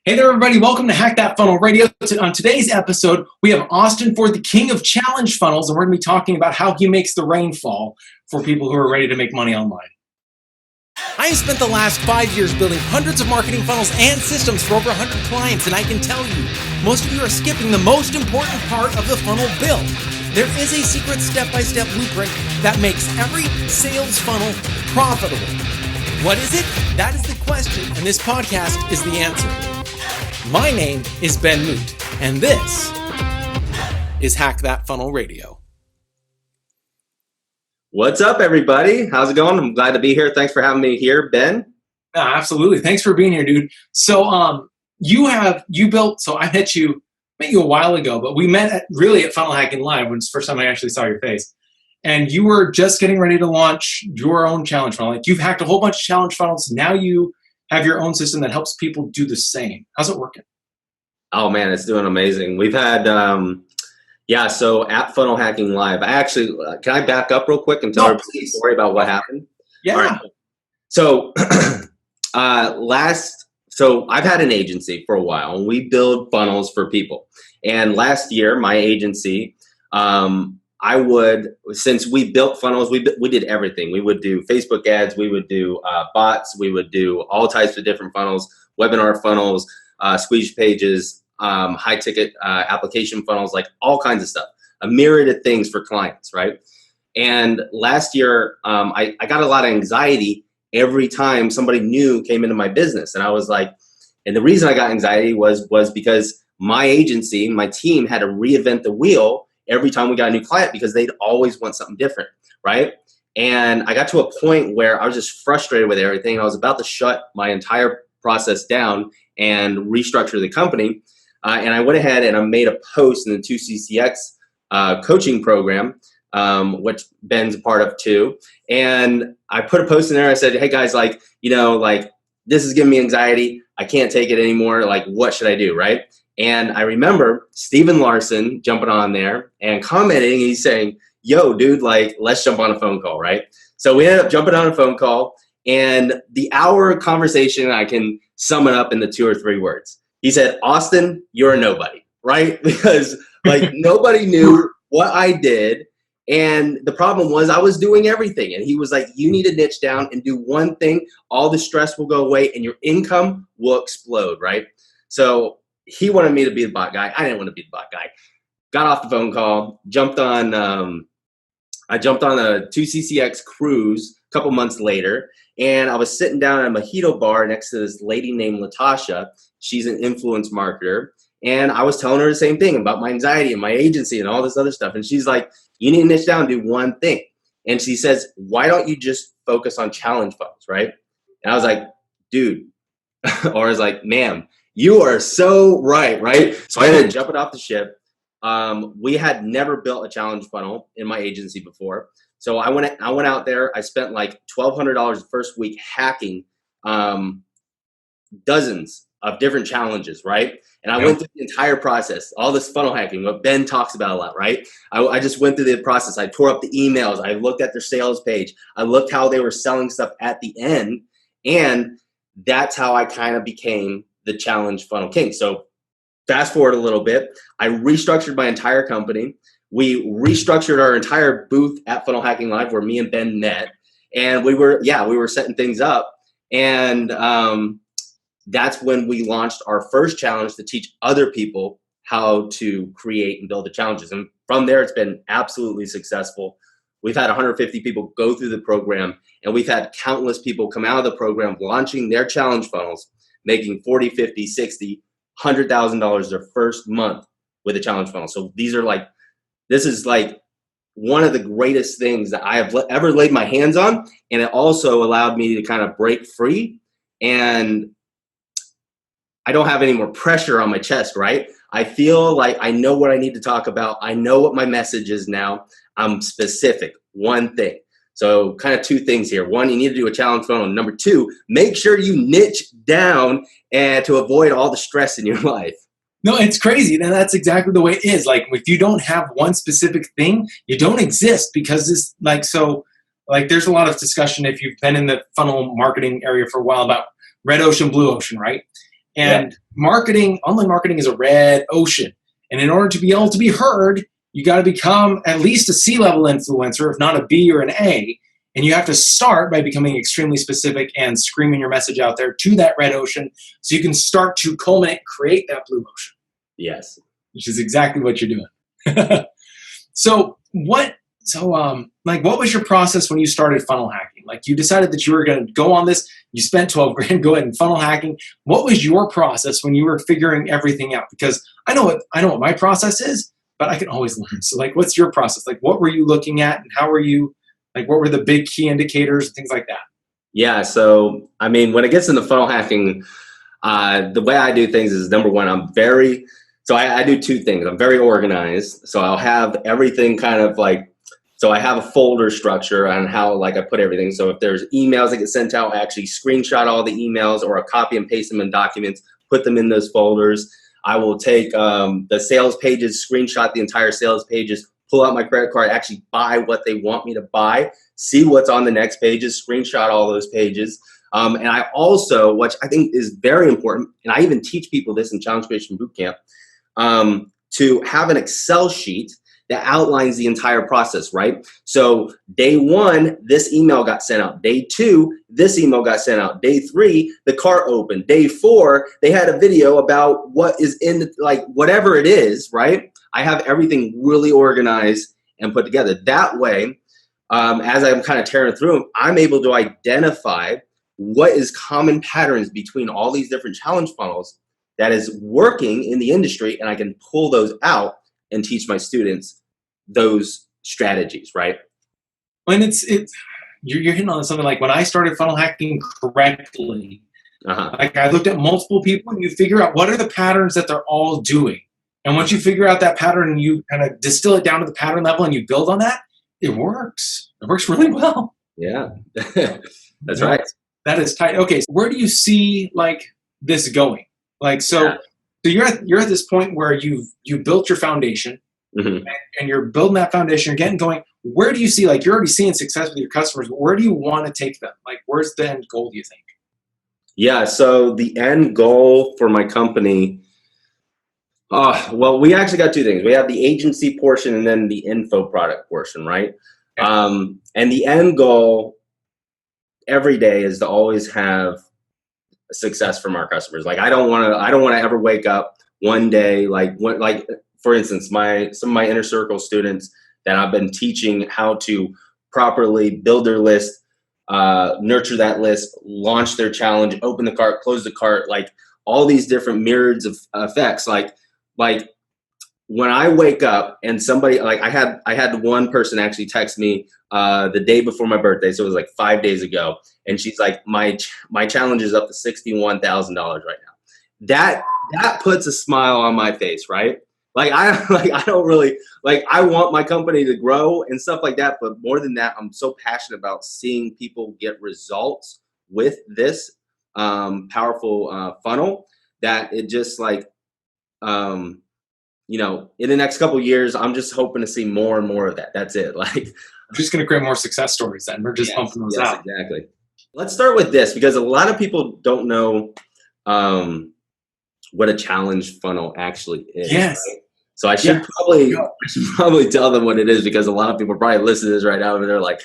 Hey there, everybody. Welcome to Hack That Funnel Radio. On today's episode, we have Austin Ford, the king of challenge funnels, and we're going to be talking about how he makes the rain fall for people who are ready to make money online. I have spent the last 5 years building hundreds of marketing funnels and systems for over 100 clients, and I can tell you, most of you are skipping the most important part of the funnel build. There is a secret step-by-step blueprint that makes every sales funnel profitable. What is it? That is the question, and this podcast is the answer. My name is Ben Moote, and this is Hack That Funnel Radio. What's up, everybody? How's it going? I'm glad to be here. Thanks for having me here, Ben. Absolutely. Thanks for being here, dude. So I met you a while ago, but we met at Funnel Hacking Live when it's the first time I actually saw your face. And you were just getting ready to launch your own challenge funnel. Like, you've hacked a whole bunch of challenge funnels. Now you have your own system that helps people do the same. How's it working? Oh man, it's doing amazing. We've had, so at Funnel Hacking Live, can I back up real quick and tell everybody a story about what happened? Yeah. All right. So, I've had an agency for a while, and we build funnels for people. And last year, my agency, since we built funnels, we did everything. We would do Facebook ads, we would do bots, we would do all types of different funnels, webinar funnels, squeeze pages, high ticket application funnels, like all kinds of stuff, a myriad of things for clients, right? And last year, I got a lot of anxiety every time somebody new came into my business. And I was like, and the reason I got anxiety was because my agency, my team had to reinvent the wheel every time we got a new client because they'd always want something different, right? And I got to a point where I was just frustrated with everything. I was about to shut my entire process down and restructure the company. And I went ahead and I made a post in the 2CCX coaching program, which Ben's a part of too. And I put a post in there. I said, hey guys, this is giving me anxiety. I can't take it anymore. Like, what should I do, right? And I remember Steven Larson jumping on there and commenting. He's saying, yo, dude, let's jump on a phone call, right? So we ended up jumping on a phone call, and the hour conversation, I can sum it up into 2 or 3 words. He said, Austin, you're a nobody, right? Because nobody knew what I did. And the problem was I was doing everything. And he was like, you need to niche down and do one thing. All the stress will go away and your income will explode, right? So he wanted me to be the bot guy. I didn't want to be the bot guy. Got off the phone call, jumped on a 2CCX cruise a couple months later, and I was sitting down at a mojito bar next to this lady named Latasha. She's an influence marketer, and I was telling her the same thing about my anxiety and my agency and all this other stuff. And she's like, you need to niche down and do one thing. And she says, why don't you just focus on challenge funnels, right? And I was like, dude, or I was like, ma'am, you are so right? So I ended up jumping off the ship. We had never built a challenge funnel in my agency before. So I went out there. I spent like $1,200 the first week hacking dozens of different challenges, right? And I went through the entire process, all this funnel hacking, what Ben talks about a lot, right? I just went through the process. I tore up the emails. I looked at their sales page. I looked how they were selling stuff at the end. And that's how I kind of became the challenge funnel king. So fast forward a little bit, I restructured my entire company. We restructured our entire booth at Funnel Hacking Live where me and Ben met. And we were setting things up. And that's when we launched our first challenge to teach other people how to create and build the challenges. And from there, it's been absolutely successful. We've had 150 people go through the program, and we've had countless people come out of the program launching their challenge funnels, making $40, $50, $60, $100,000 their first month with a challenge funnel. So this is one of the greatest things that I have ever laid my hands on. And it also allowed me to kind of break free, and I don't have any more pressure on my chest, right? I feel like I know what I need to talk about. I know what my message is now. I'm specific, one thing. So kind of 2 things here. 1, you need to do a challenge funnel. Number 2, make sure you niche down and to avoid all the stress in your life. No, it's crazy. And that's exactly the way it is. Like, if you don't have one specific thing, you don't exist, because there's a lot of discussion if you've been in the funnel marketing area for a while about red ocean, blue ocean, right? And marketing, online marketing is a red ocean. And in order to be able to be heard, you got to become at least a C-level influencer, if not a B or an A. And you have to start by becoming extremely specific and screaming your message out there to that red ocean so you can start to culminate and create that blue ocean. Yes. Which is exactly what you're doing. So what was your process when you started funnel hacking? Like, you decided that you were going to go on this, you spent 12 grand, go ahead and funnel hacking. What was your process when you were figuring everything out? Because I know what my process is, but I can always learn. So like, what's your process? Like, what were you looking at and how were you, like, what were the big key indicators and things like that? Yeah. So, I mean, when it gets into funnel hacking, the way I do things is, number one, I do two things. I'm very organized. So I'll have everything kind of like, so I have a folder structure on how like I put everything. So if there's emails that get sent out, I actually screenshot all the emails, or I copy and paste them in documents, put them in those folders. I will take the sales pages, screenshot the entire sales pages, pull out my credit card, actually buy what they want me to buy, see what's on the next pages, screenshot all those pages. And I also, which I think is very important, and I even teach people this in Challenge Creation Bootcamp, to have an Excel sheet that outlines the entire process, right? So day one, this email got sent out. Day two, this email got sent out. Day three, the cart opened. Day four, they had a video about what is in, like, whatever it is, right? I have everything really organized and put together. That way, as I'm kind of tearing through them, I'm able to identify what is common patterns between all these different challenge funnels that is working in the industry, and I can pull those out and teach my students those strategies, right? And you're hitting on something. Like, when I started funnel hacking correctly, like, I looked at multiple people and you figure out what are the patterns that they're all doing. And once you figure out that pattern and you kind of distill it down to the pattern level and you build on that, it works. It works really well. Yeah, that's right. That is tight. Okay, so where do you see like this going? Like, so you're at this point where you've built your foundation, and you're building that foundation, you're getting going. Where do you see, like, you're already seeing success with your customers, but where do you want to take them? Like, where's the end goal, do you think? Yeah, so the end goal for my company, well, we actually got two things. We have the agency portion and then the info product portion, right? And the end goal every day is to always have success from our customers. Like, I don't want to ever wake up one day, like for instance, some of my inner circle students that I've been teaching how to properly build their list, nurture that list, launch their challenge, open the cart, close the cart, like all these different myriads of effects. Like when I wake up and somebody, like, I had one person actually text me the day before my birthday, so it was like 5 days ago, and she's like, my challenge is up to $61,000 right now. That puts a smile on my face, right? I don't really, like, I want my company to grow and stuff like that, but more than that, I'm so passionate about seeing people get results with this powerful funnel that it just, like, you know, in the next couple of years, I'm just hoping to see more and more of that. That's it. Like, I'm just going to create more success stories then. We're just pumping those out. Exactly. Let's start with this, because a lot of people don't know what a challenge funnel actually is. Yes. Right? So I should probably tell them what it is, because a lot of people are probably listening to this right now and they're like,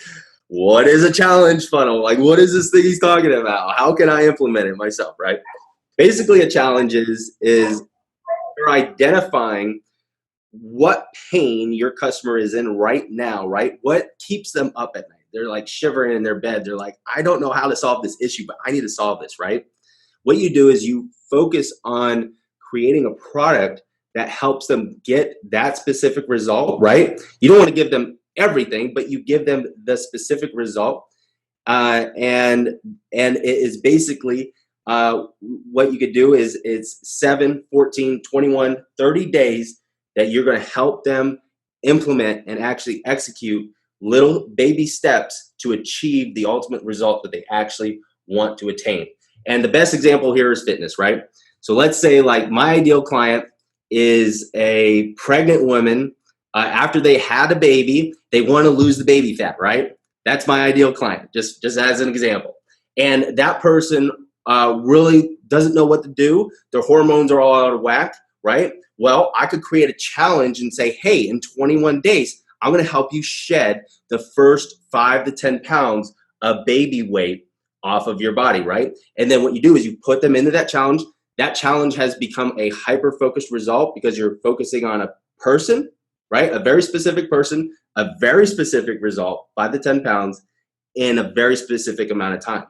what is a challenge funnel? Like, what is this thing he's talking about? How can I implement it myself, right? Basically, a challenge is you're identifying what pain your customer is in right now, right? What keeps them up at night? They're like shivering in their bed. They're like, I don't know how to solve this issue, but I need to solve this, right? What you do is you focus on creating a product that helps them get that specific result, right? You don't want to give them everything, but you give them the specific result. And it is basically, what you could do is it's 7, 14, 21, 30 days that you're going to help them implement and actually execute little baby steps to achieve the ultimate result that they actually want to attain. And the best example here is fitness, right? So let's say, like, my ideal client is a pregnant woman. After they had a baby, they want to lose the baby fat, right? That's my ideal client, just as an example. And that person really doesn't know what to do. Their hormones are all out of whack, right? Well, I could create a challenge and say, hey, in 21 days, I'm going to help you shed the first 5 to 10 pounds of baby weight off of your body, right? And then what you do is you put them into that challenge. That challenge has become a hyper-focused result because you're focusing on a person, right? A very specific person, a very specific result, 5 to 10 pounds in a very specific amount of time,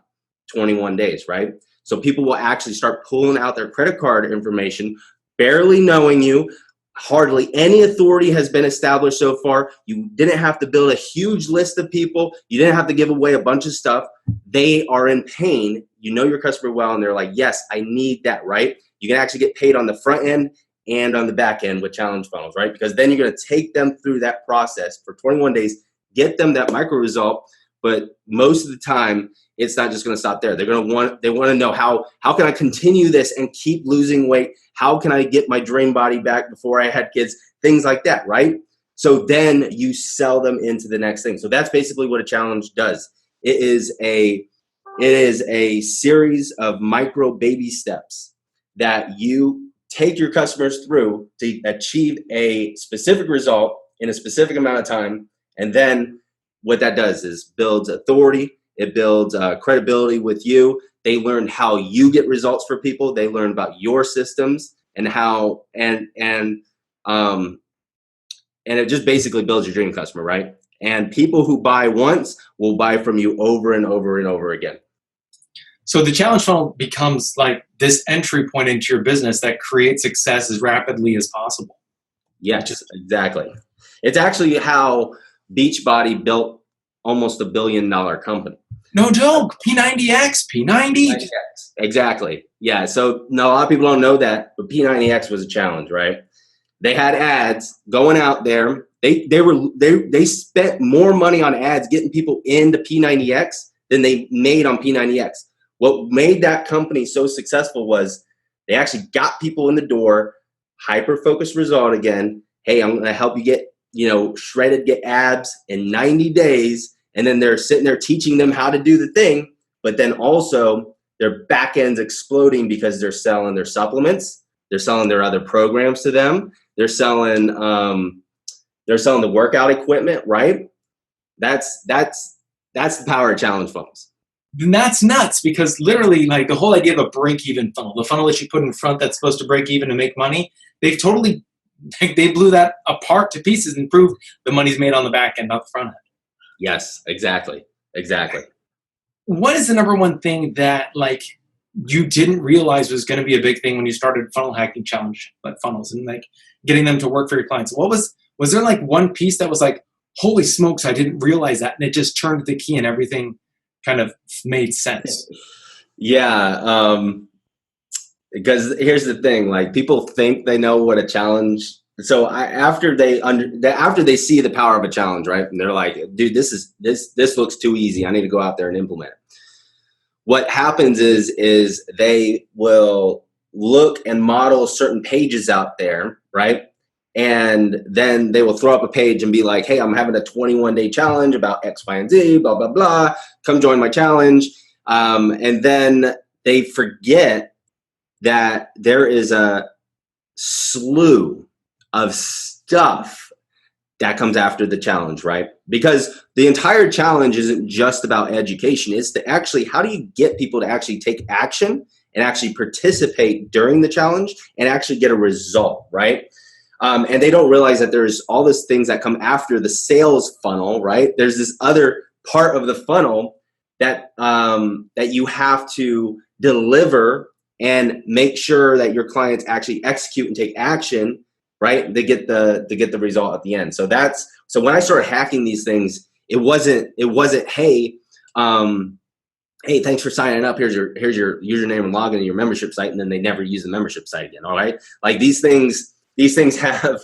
21 days, right? So people will actually start pulling out their credit card information, barely knowing you. Hardly any authority has been established so far. You didn't have to build a huge list of people. You didn't have to give away a bunch of stuff. They are in pain. You know your customer well, and they're like, yes, I need that, right? You can actually get paid on the front end and on the back end with challenge funnels, right? Because then you're going to take them through that process for 21 days, get them that micro result. But most of the time, it's not just going to stop there. They want to know how can I continue this and keep losing weight? How can I get my dream body back before I had kids? Things like that, right? So then you sell them into the next thing. So that's basically what a challenge does. It is a series of micro baby steps that you take your customers through to achieve a specific result in a specific amount of time. And then what that does is builds authority. It builds credibility with you. They learn how you get results for people. They learn about your systems and how and it just basically builds your dream customer, right? And people who buy once will buy from you over and over and over again. So the challenge funnel becomes like this entry point into your business that creates success as rapidly as possible. Yes, exactly. It's actually how Beachbody built almost $1 billion company. No joke. P90X, P90. Exactly. Yeah. So no, a lot of people don't know that, but P90X was a challenge, right? They had ads going out there. They spent more money on ads getting people into P90X than they made on P90X. What made that company so successful was they actually got people in the door, hyper-focused result again. Hey, I'm going to help you get, shredded, get abs in 90 days. And then they're sitting there teaching them how to do the thing. But then also their back end's exploding because they're selling their supplements. They're selling their other programs to them. They're selling the workout equipment, right? That's the power of challenge funnels. And that's nuts because literally like the whole idea of a break-even funnel, the funnel that you put in front that's supposed to break even and make money, they blew that apart to pieces and proved the money's made on the back end, not the front end. Yes, exactly. What is the number one thing that like you didn't realize was going to be a big thing when you started funnel hacking challenge like funnels and like getting them to work for your clients? What was there like one piece that was like, holy smokes, I didn't realize that, and it just turned the key and everything kind of made sense? Yeah, because here's the thing: like people think they know what a challenge. So after they see the power of a challenge, right? And they're like, dude, this looks too easy. I need to go out there and implement it. What happens is they will look and model certain pages out there, right? And then they will throw up a page and be like, hey, I'm having a 21-day challenge about X, Y, and Z, blah, blah, blah. Come join my challenge. And then they forget that there is a slew of stuff that comes after the challenge, right? Because the entire challenge isn't just about education. It's to actually, how do you get people to actually take action and actually participate during the challenge and actually get a result, right? And they don't realize that there's all these things that come after the sales funnel, right? There's this other part of the funnel that that you have to deliver and make sure that your clients actually execute and take action, right? They get the result at the end. So when I started hacking these things, it wasn't hey, thanks for signing up. Here's your username and login to your membership site, and then they never use the membership site again. All right, like these things have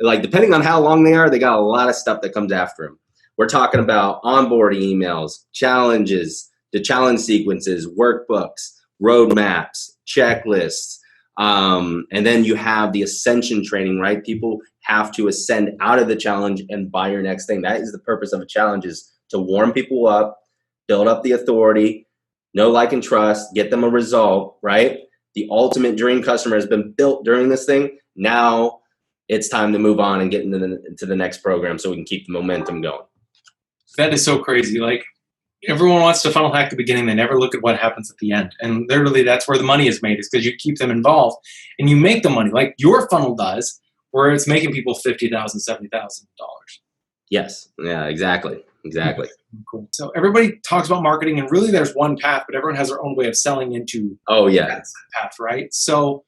like, depending on how long they are, they got a lot of stuff that comes after them. We're talking about onboarding emails, challenges, the challenge sequences, workbooks, roadmaps, checklists. And then you have the ascension training, right? People have to ascend out of the challenge and buy your next thing. That is the purpose of a challenge, is to warm people up, build up the authority, know, like, and trust, get them a result, right? The ultimate dream customer has been built during this thing. Now it's time to move on and get into the next program so we can keep the momentum going. That is so crazy. Like, everyone wants to funnel hack the beginning. They never look at what happens at the end. And literally that's where the money is made, is because you keep them involved and you make the money like your funnel does, where it's making people $50,000, $70,000. Yes. Yeah, exactly. Exactly. Cool. So everybody talks about marketing, and really there's one path, but everyone has their own way of selling into that path, right? So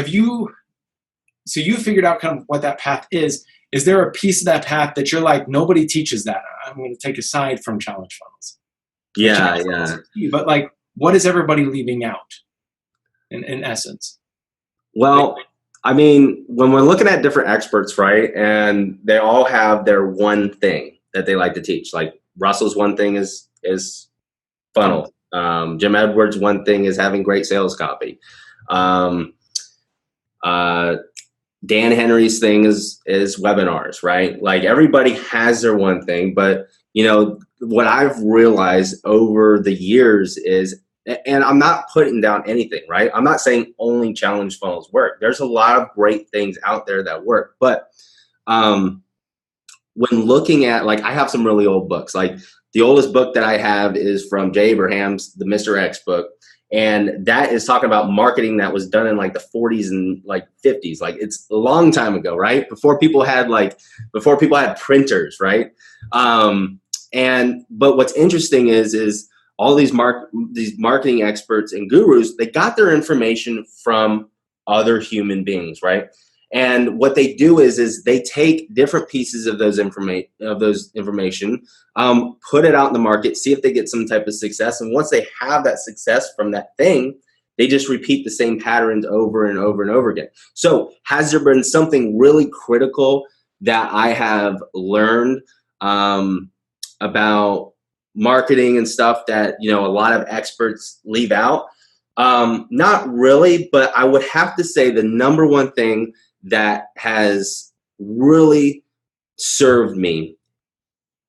you figured out kind of what that path is. Is there a piece of that path that you're like, nobody teaches that? I'm going to take a side from challenge funnels. Yeah. But like, what is everybody leaving out in essence? Well, I mean, when we're looking at different experts, right, and they all have their one thing that they like to teach. Like Russell's one thing is funnel. Jim Edwards' one thing is having great sales copy. Dan Henry's thing is webinars, right? Like, everybody has their one thing, but you know, what I've realized over the years is, and I'm not putting down anything, right? I'm not saying only challenge funnels work. There's a lot of great things out there that work, but when looking at, like, I have some really old books. Like, the oldest book that I have is from Jay Abraham's The Mr. X book. And that is talking about marketing that was done in like the 40s and like 50s. Like, it's a long time ago, right? Before people had printers, right? But what's interesting is all these marketing experts and gurus, they got their information from other human beings, right? And what they do is they take different pieces of those information, put it out in the market, see if they get some type of success. And once they have that success from that thing, they just repeat the same patterns over and over and over again. So has there been something really critical that I have learned about marketing and stuff that, you know, a lot of experts leave out? Not really, but I would have to say the number one thing that has really served me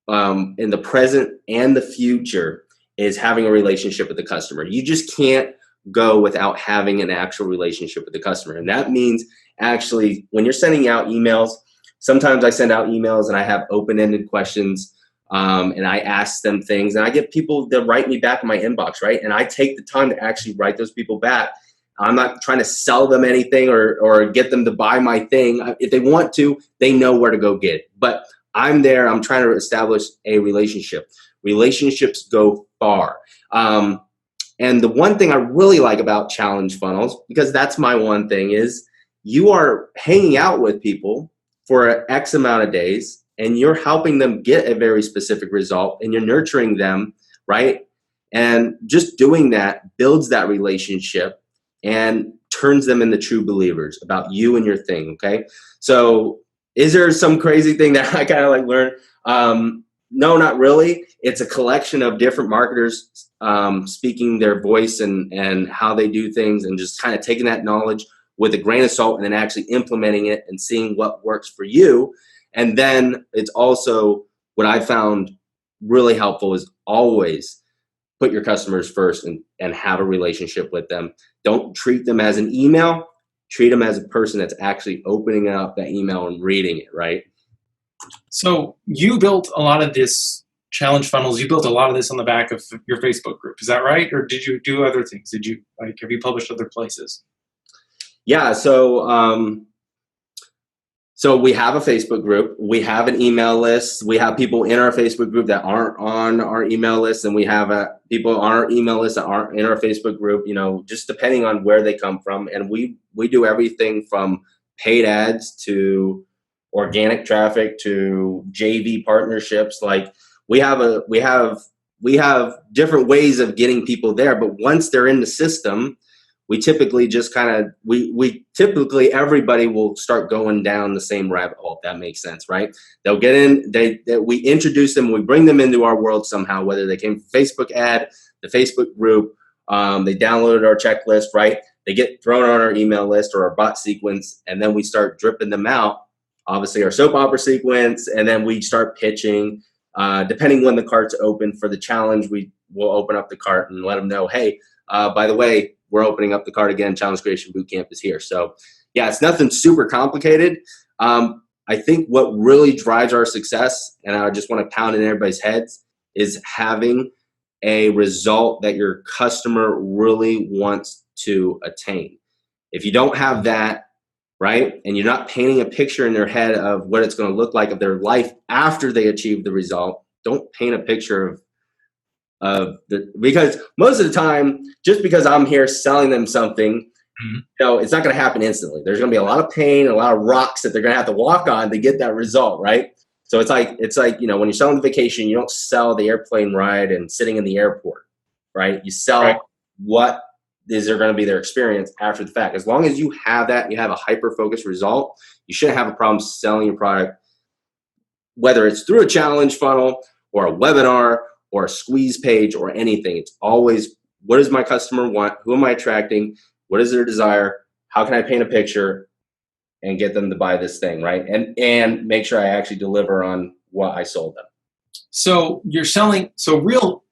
in the present and the future is having a relationship with the customer. You just can't go without having an actual relationship with the customer. And that means, actually, when you're sending out emails, sometimes I send out emails and I have open-ended questions, and I ask them things, and I get people that write me back in my inbox, right? And I take the time to actually write those people back. I'm not trying to sell them anything or get them to buy my thing. If they want to, they know where to go get it. But I'm there. I'm trying to establish a relationship. Relationships go far. And the one thing I really like about challenge funnels, because that's my one thing, is you are hanging out with people for X amount of days, and you're helping them get a very specific result, and you're nurturing them, right? And just doing that builds that relationship and turns them into true believers about you and your thing, okay? So is there some crazy thing that I kind of like learned? No, not really. It's a collection of different marketers speaking their voice and how they do things, and just kind of taking that knowledge with a grain of salt and then actually implementing it and seeing what works for you. And then it's also, what I found really helpful is always put your customers first and have a relationship with them. Don't treat them as an email. Treat them as a person that's actually opening up that email and reading it, right? So you built a lot of this challenge funnels. You built a lot of this on the back of your Facebook group. Is that right? Or did you do other things? Have you published other places? Yeah. So we have a Facebook group. We have an email list. We have people in our Facebook group that aren't on our email list, and we have people on our email list that aren't in our Facebook group. You know, just depending on where they come from. And we do everything from paid ads to organic traffic to JV partnerships. Like, we have different ways of getting people there. But once they're in the system, we typically just typically everybody will start going down the same rabbit hole, if that makes sense, right? They'll get in, we introduce them, we bring them into our world somehow, whether they came from Facebook ad, the Facebook group, they downloaded our checklist, right? They get thrown on our email list or our bot sequence, and then we start dripping them out, obviously our soap opera sequence, and then we start pitching. Depending when the cart's open for the challenge, we we'll open up the cart and let them know, hey, by the way, we're opening up the cart again. Challenge Creation Bootcamp is here. So yeah, it's nothing super complicated. I think what really drives our success, and I just want to pound in everybody's heads, is having a result that your customer really wants to attain. If you don't have that, right, and you're not painting a picture in their head of what it's going to look like of their life after they achieve the result, don't paint a picture because most of the time, just because I'm here selling them something, it's not going to happen instantly. There's going to be a lot of pain and a lot of rocks that they're going to have to walk on to get that result, right? So it's like, when you're selling the vacation, you don't sell the airplane ride and sitting in the airport, right? You sell what is there going to be their experience after the fact. As long as you have that, and you have a hyper-focused result, you shouldn't have a problem selling your product, whether it's through a challenge funnel or a webinar or a squeeze page or anything. It's always, what does my customer want? Who am I attracting? What is their desire? How can I paint a picture and get them to buy this thing, right? And make sure I actually deliver on what I sold them. So you're selling, so real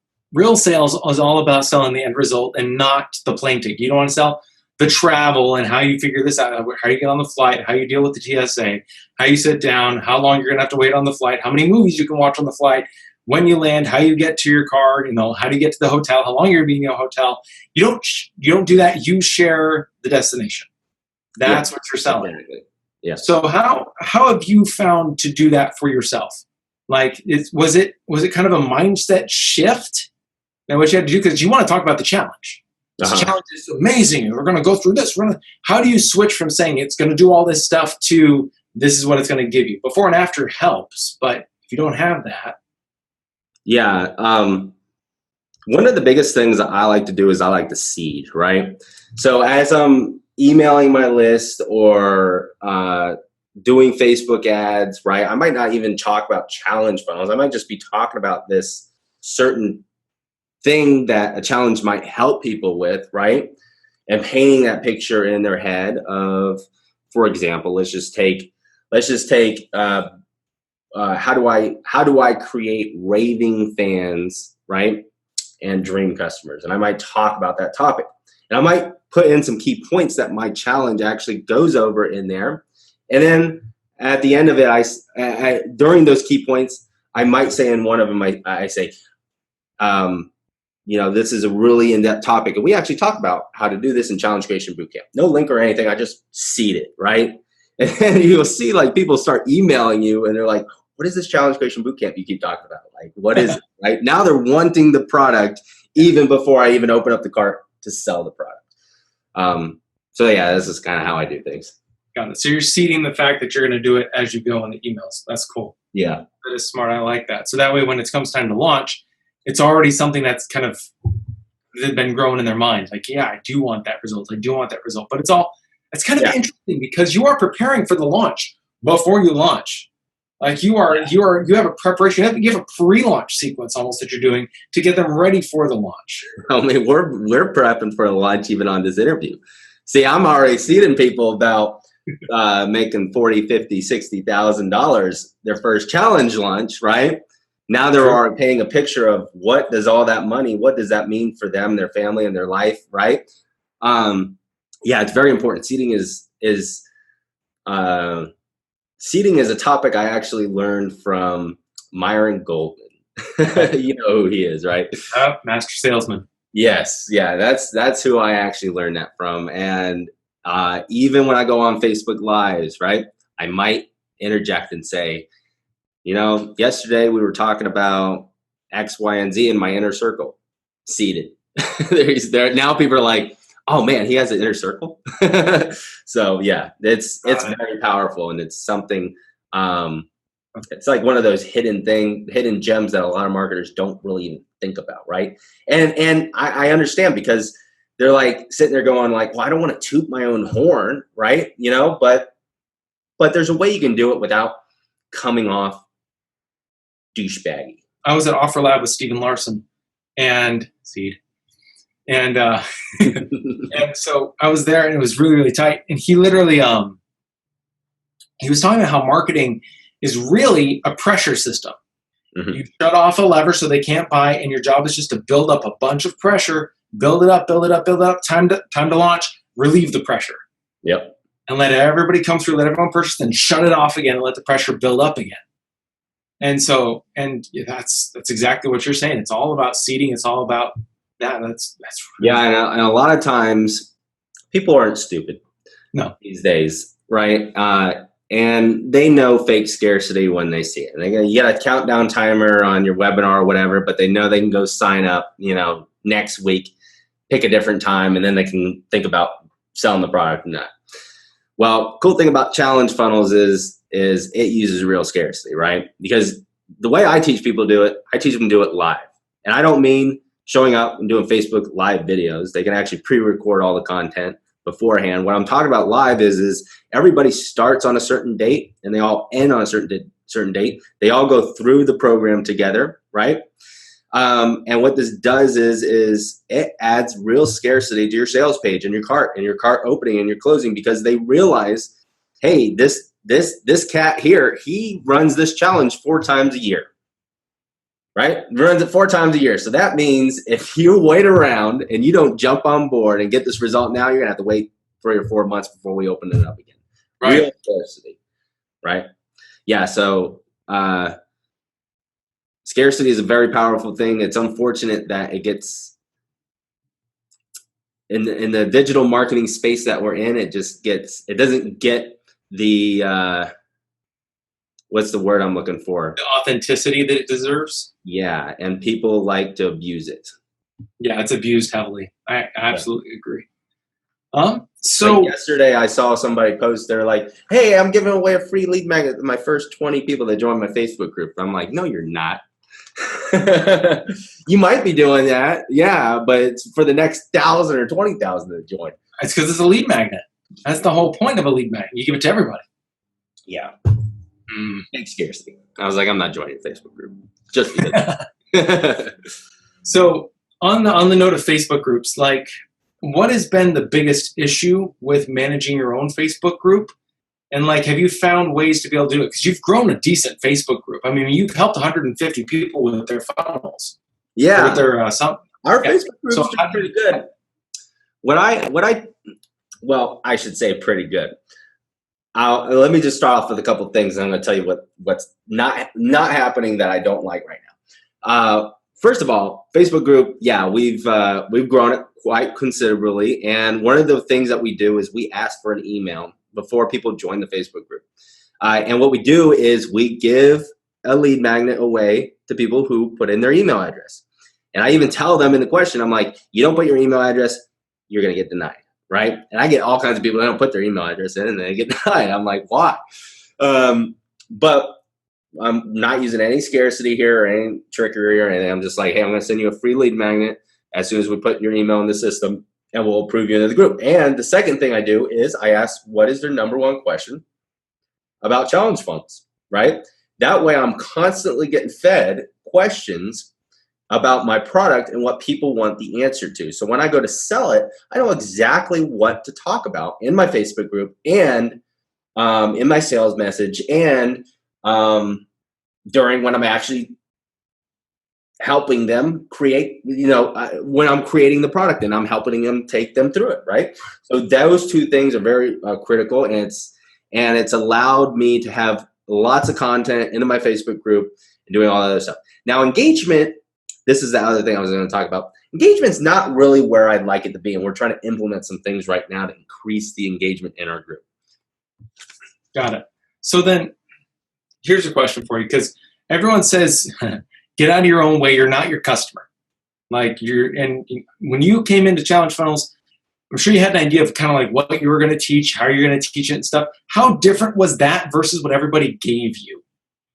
sales is all about selling the end result and not the plane ticket. You don't want to sell the travel and how you figure this out, how you get on the flight, how you deal with the TSA, how you sit down, how long you're going to have to wait on the flight, how many movies you can watch on the flight, when you land, how you get to your car, how do you get to the hotel, how long you're going to be in your hotel. You don't do that. You share the destination. That's what you're selling. Exactly. Yeah. So how have you found to do that for yourself? Like, was it kind of a mindset shift? Now, what you had to do, because you want to talk about the challenge. This challenge is amazing. We're going to go through this. How do you switch from saying it's going to do all this stuff to this is what it's going to give you? Before and after helps, but if you don't have that. Yeah. One of the biggest things that I like to do is I like to seed, right? So as I'm emailing my list or doing Facebook ads, right, I might not even talk about challenge funnels. I might just be talking about this certain thing that a challenge might help people with, right? And painting that picture in their head of, for example, let's just take how do I create raving fans, right? And dream customers. And I might talk about that topic. And I might put in some key points that my challenge actually goes over in there. And then at the end of it, I during those key points, I might say in one of them, I say, this is a really in-depth topic. And we actually talk about how to do this in Challenge Creation Bootcamp. No link or anything. I just seed it, right? And then you'll see like people start emailing you and they're like, what is this Challenge Creation Bootcamp you keep talking about? Like, what is it, right? Now they're wanting the product even before I even open up the cart to sell the product. So yeah, this is kind of how I do things. Got it. So you're seeding the fact that you're going to do it as you go in the emails. That's cool. Yeah. That is smart. I like that. So that way, when it comes time to launch, it's already something that's kind of been growing in their mind. Like, yeah, I do want that result. I do want that result. But it's kind of interesting because you are preparing for the launch before you launch. Like you have a preparation. You have a pre-launch sequence almost that you're doing to get them ready for the launch. I mean, we're prepping for the launch even on this interview. See, I'm already seeing people about making $40,000, $50,000, $60,000 their first challenge launch, right? Now they're already painting a picture of what does all that money, what does that mean for them, their family, and their life, right? Yeah, it's very important. Seeding is a topic I actually learned from Myron Goldman. You know who he is, right? Master salesman. Yes, yeah, that's who I actually learned that from. And even when I go on Facebook Lives, right, I might interject and say, yesterday we were talking about X, Y, and Z in my inner circle. Seeded. There now people are like, oh man, he has an inner circle. So yeah, it's very powerful, and it's something. It's like one of those hidden gems that a lot of marketers don't really even think about, right? And I understand because they're like sitting there going like, well, I don't want to toot my own horn, right? But there's a way you can do it without coming off douchebaggy. I was at Offer Lab with Steven Larson and Seed. And and so I was there and it was really, really tight. And he literally he was talking about how marketing is really a pressure system. You shut off a lever so they can't buy, and your job is just to build up a bunch of pressure, build it up, build it up, build it up, time to launch, relieve the pressure. Yep. And let everybody come through, let everyone purchase, then shut it off again and let the pressure build up again. And so, and that's exactly what you're saying. It's all about seeding. It's all about that. That's really and a lot of times people aren't stupid. No. These days, right? And they know fake scarcity when they see it. And you got a countdown timer on your webinar or whatever, but they know they can go sign up, next week, pick a different time, and then they can think about selling the product or not. Well, cool thing about challenge funnels is it uses real scarcity, right? Because the way I teach people to do it, I teach them to do it live. And I don't mean showing up and doing Facebook live videos. They can actually pre-record all the content beforehand. What I'm talking about live is everybody starts on a certain date and they all end on a certain date. They all go through the program together, right? And what this does is it adds real scarcity to your sales page and your cart opening and your closing, because they realize, hey, this cat here, he runs this challenge 4 times a year, right? He runs it 4 times a year. So that means if you wait around and you don't jump on board and get this result now, you're gonna have to wait 3 or 4 months before we open it up again. Right. Real scarcity, right? Yeah. So scarcity is a very powerful thing. It's unfortunate that it gets in the digital marketing space that we're in. It doesn't get the what's the word I'm looking for? The authenticity that it deserves. Yeah, and people like to abuse it. Yeah, it's abused heavily. I absolutely agree. So like yesterday I saw somebody post, they're like, hey, I'm giving away a free lead magnet to my first 20 people that joined my Facebook group. I'm like, no, you're not. You might be doing that, yeah, but it's for the next 1,000 or 20,000 that join. It's because it's a lead magnet. That's the whole point of a lead magnet. You give it to everybody. Yeah. Big scarcity. I was like, I'm not joining a Facebook group. Just because. So on the note of Facebook groups, like, what has been the biggest issue with managing your own Facebook group? And like, have you found ways to be able to do it? Because you've grown a decent Facebook group. I mean, you've helped 150 people with their funnels. Yeah. With their Our Facebook group is pretty good. Well, I should say pretty good. Let me just start off with a couple of things, and I'm going to tell you what's not happening that I don't like right now. First of all, Facebook group, yeah, we've grown it quite considerably, and one of the things that we do is we ask for an email before people join the Facebook group. And what we do is we give a lead magnet away to people who put in their email address. And I even tell them in the question, I'm like, you don't put your email address, you're going to get denied, right? And I get all kinds of people that don't put their email address in and they get denied. I'm like, why? But I'm not using any scarcity here or any trickery or anything. I'm just like, hey, I'm going to send you a free lead magnet as soon as we put your email in the system, and we'll approve you into the group. And the second thing I do is I ask, what is their number one question about challenge funnels, right? That way I'm constantly getting fed questions about my product and what people want the answer to. So when I go to sell it, I know exactly what to talk about in my Facebook group and in my sales message and during when I'm actually helping them create, when I'm creating the product and I'm helping them take them through it, right? So those two things are very critical, and it's allowed me to have lots of content into my Facebook group and doing all that other stuff. Now, engagement, this is the other thing I was going to talk about. Engagement's not really where I'd like it to be, and we're trying to implement some things right now to increase the engagement in our group. Got it. So then here's a question for you, because everyone says, get out of your own way. You're not your customer. And when you came into Challenge Funnels, I'm sure you had an idea of kind of like what you were going to teach, how you're going to teach it and stuff. How different was that versus what everybody gave you?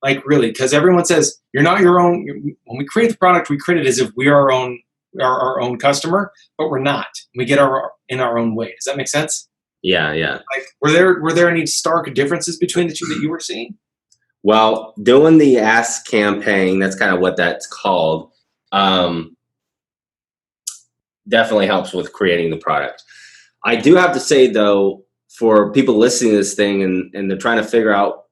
Like, really, because everyone says you're not your own. When we create the product, we create it as if we are our own customer, but we're not. We get in our own way. Does that make sense? Yeah. Like, were there any stark differences between the two that you were seeing? Well, doing the Ask campaign, that's kind of what that's called, definitely helps with creating the product. I do have to say, though, for people listening to this thing and they're trying to figure out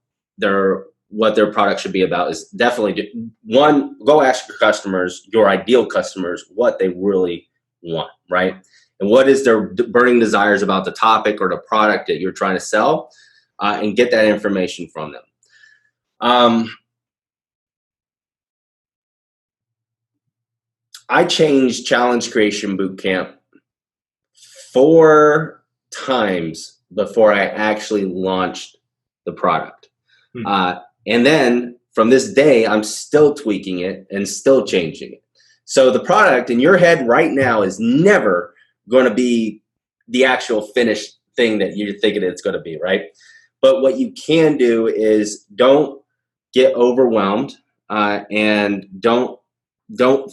what their product should be about is definitely one, go ask your customers, your ideal customers, what they really want, right? And what is their burning desires about the topic or the product that you're trying to sell, and get that information from them. I changed Challenge Creation Bootcamp 4 times before I actually launched the product. And then from this day, I'm still tweaking it and still changing it. So the product in your head right now is never going to be the actual finished thing that you're thinking it's going to be, right? But what you can do is don't get overwhelmed, and don't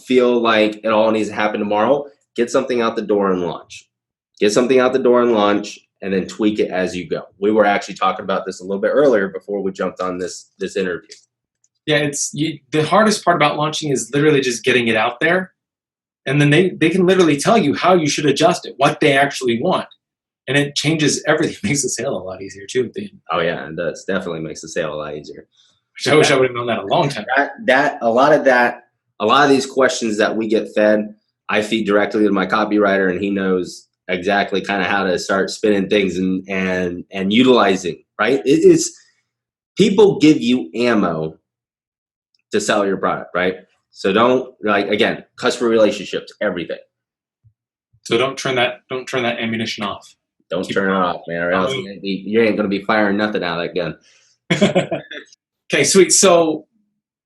feel like it all needs to happen tomorrow. Get something out the door and launch. Get something out the door and launch, and then tweak it as you go. We were actually talking about this a little bit earlier before we jumped on this interview. Yeah, the hardest part about launching is literally just getting it out there. And then they can literally tell you how you should adjust it, what they actually want. And it changes everything. It makes the sale a lot easier too at the end. Oh yeah, it does. Definitely makes the sale a lot easier. I wish I would have known that a long time. A lot of these questions that we get fed, I feed directly to my copywriter, and he knows exactly kind of how to start spinning things and utilizing, right? It is, people give you ammo to sell your product, right? So don't, like, again, customer relationships, everything. So don't turn that ammunition off. Don't turn it off, man, or else you ain't going to be firing nothing out of that gun. Okay, sweet. So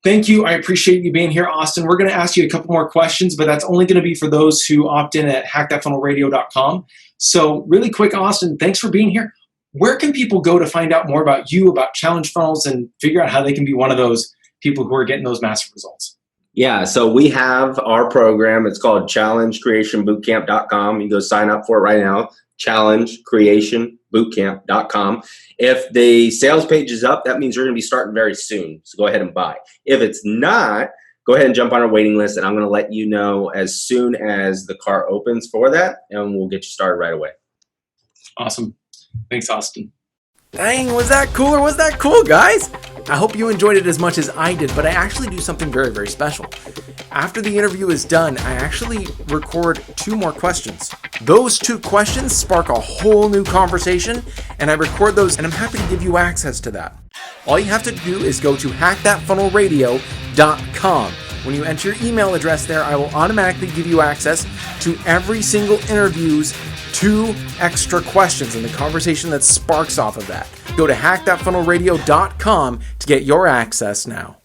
thank you. I appreciate you being here, Austin. We're going to ask you a couple more questions, but that's only going to be for those who opt in at hackthatfunnelradio.com. So really quick, Austin, thanks for being here. Where can people go to find out more about you, about challenge funnels, and figure out how they can be one of those people who are getting those massive results? Yeah, so we have our program. It's called challengecreationbootcamp.com. You go sign up for it right now, challengecreationbootcamp.com. If the sales page is up, that means you're going to be starting very soon. So go ahead and buy. If it's not, go ahead and jump on our waiting list, and I'm going to let you know as soon as the cart opens for that, and we'll get you started right away. Awesome. Thanks, Austin. Dang, was that cool or was that cool, guys? I hope you enjoyed it as much as I did, but I actually do something very, very special. After the interview is done, I actually record 2 more questions. Those 2 questions spark a whole new conversation, and I record those, and I'm happy to give you access to that. All you have to do is go to hackthatfunnelradio.com. When you enter your email address there, I will automatically give you access to every single interview's 2 extra questions and the conversation that sparks off of that. Go to hackthatfunnelradio.com to get your access now.